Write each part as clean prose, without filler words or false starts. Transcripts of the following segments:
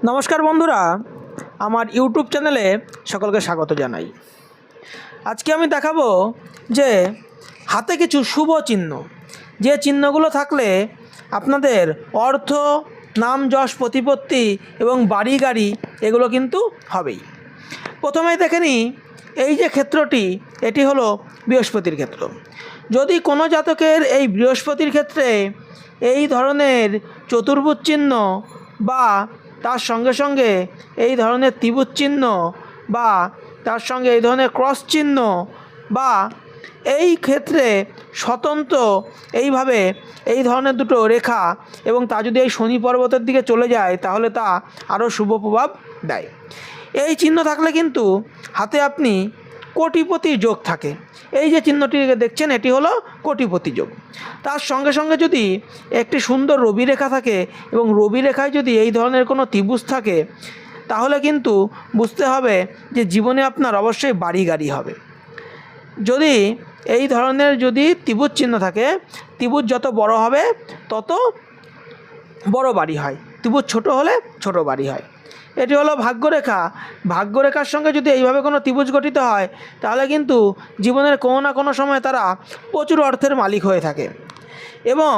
নমস্কার বন্ধুরা, আমার ইউটিউব চ্যানেলে সকলকে স্বাগত জানাই। আজকে আমি দেখাবো যে হাতে কিছু শুভ চিহ্ন, যে চিহ্নগুলো থাকলে আপনাদের অর্থ, নাম, যশ, প্রতিপত্তি এবং বাড়ি গাড়ি এগুলো কিন্তু হবেই। প্রথমেই দেখে নিই, এই যে ক্ষেত্রটি, এটি হলো বৃহস্পতির ক্ষেত্র। যদি কোনো জাতকের এই বৃহস্পতির ক্ষেত্রে এই ধরনের চতুর্ভুজ চিহ্ন বা তার সঙ্গে সঙ্গে এই ধরনের ত্রিভুজ চিহ্ন বা তার সঙ্গে এই ধরনের ক্রস চিহ্ন বা এই ক্ষেত্রে স্বতন্ত্র এইভাবে এই ধরনের দুটো রেখা এবং তা যদি এই শনি পর্বতের দিকে চলে যায় তাহলে তা আরও শুভ প্রভাব দেয়। এই চিহ্ন থাকলে কিন্তু হাতে আপনি কোটিপতি যোগ থাকে। এই যে চিহ্নটি দেখছেন, এটি হলো কোটিপতি যোগ। তার সঙ্গে সঙ্গে যদি একটি সুন্দর রবি রেখা থাকে এবং রবি রেখায় যদি এই ধরনের কোনো ত্রিভুজ থাকে তাহলে কিন্তু বুঝতে হবে যে জীবনে আপনার অবশ্যই বাড়ি গাড়ি হবে। যদি এই ধরনের যদি ত্রিভুজ চিহ্ন থাকে, ত্রিভুজ যত বড় হবে তত বড় বাড়ি হয়, ত্রিভুজ ছোট হলে ছোট বাড়ি হয়। এটি হলো ভাগ্যরেখা। ভাগ্যরেখার সঙ্গে যদি এইভাবে কোনো ত্রিভুজ গঠিত হয় তাহলে কিন্তু জীবনের কোনো না কোনো সময় তারা প্রচুর অর্থের মালিক হয়ে থাকে এবং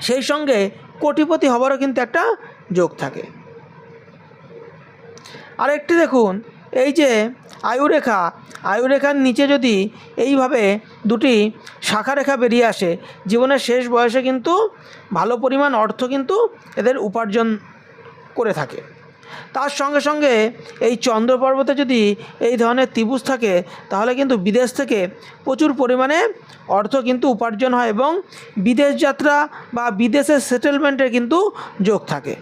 সেই সঙ্গে কোটিপতি হবারও কিন্তু একটা যোগ থাকে। আরেকটি দেখুন, এই যে আয়ুরেখা, আয়ুরেখার নিচে যদি এইভাবে দুটি শাখা রেখা বেরিয়ে আসে, জীবনের শেষ বয়সে কিন্তু ভালো পরিমাণ অর্থ কিন্তু এদের উপার্জন করে থাকে। তার সঙ্গে সঙ্গে এই চন্দ্র পর্বতে যদি এই ধরনের ত্রিভুজ থাকে তাহলে কিন্তু বিদেশ থেকে প্রচুর পরিমাণে অর্থ কিন্তু উপার্জন হয় এবং বিদেশ যাত্রা বা বিদেশের সেটেলমেন্টের কিন্তু যোগ থাকে।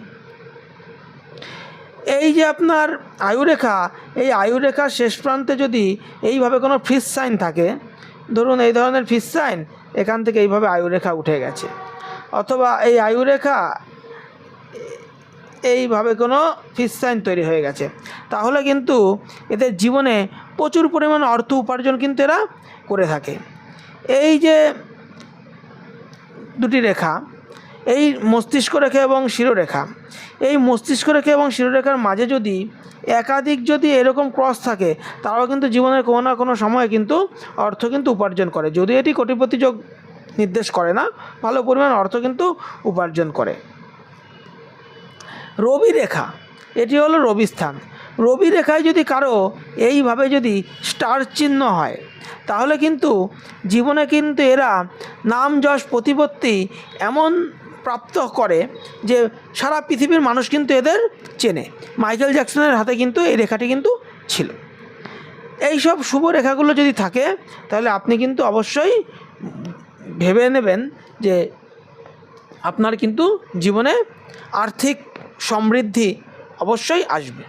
এই যে আপনার আয়ুরেখা, এই আয়ুরেখার শেষ প্রান্তে যদি এইভাবে কোনো ফিস সাইন থাকে, ধরুন এই ধরনের ফিস সাইন, এখান থেকে এইভাবে আয়ুরেখা উঠে গেছে, অথবা এই আয়ুরেখা এইভাবে কোনো ফিস সাইন তৈরি হয়ে গেছে, তাহলে কিন্তু এদের জীবনে প্রচুর পরিমাণ অর্থ উপার্জন কিন্তু এরা করে থাকে। এই যে দুটি রেখা, এই মস্তিষ্ক রেখা এবং শিরোরেখা, এই মস্তিষ্ক রেখা এবং শিরোরেখার মাঝে যদি একাধিক যদি এরকম ক্রস থাকে তারাও কিন্তু জীবনের কোনো না কোনো সময় কিন্তু অর্থ কিন্তু উপার্জন করে। যদি এটি কোটিপতি যোগ নির্দেশ করে না, ভালো পরিমাণ অর্থ কিন্তু উপার্জন করে। রবি রেখা, এটি হলো রবি স্থান। রবি রেখায় যদি কারো এইভাবে যদি স্টার চিহ্ন হয় তাহলে কিন্তু জীবনে কিন্তু এরা নাম, যশ, প্রতিপত্তি এমন প্রাপ্ত করে যে সারা পৃথিবীর মানুষ কিন্তু এদের চেনে। মাইকেল জ্যাকসনের হাতে কিন্তু এই রেখাটি কিন্তু ছিল। এই সব শুভ রেখাগুলো যদি থাকে তাহলে আপনি কিন্তু অবশ্যই ভেবে নেবেন যে আপনার কিন্তু জীবনে আর্থিক সমৃদ্ধি অবশ্যই আসবে।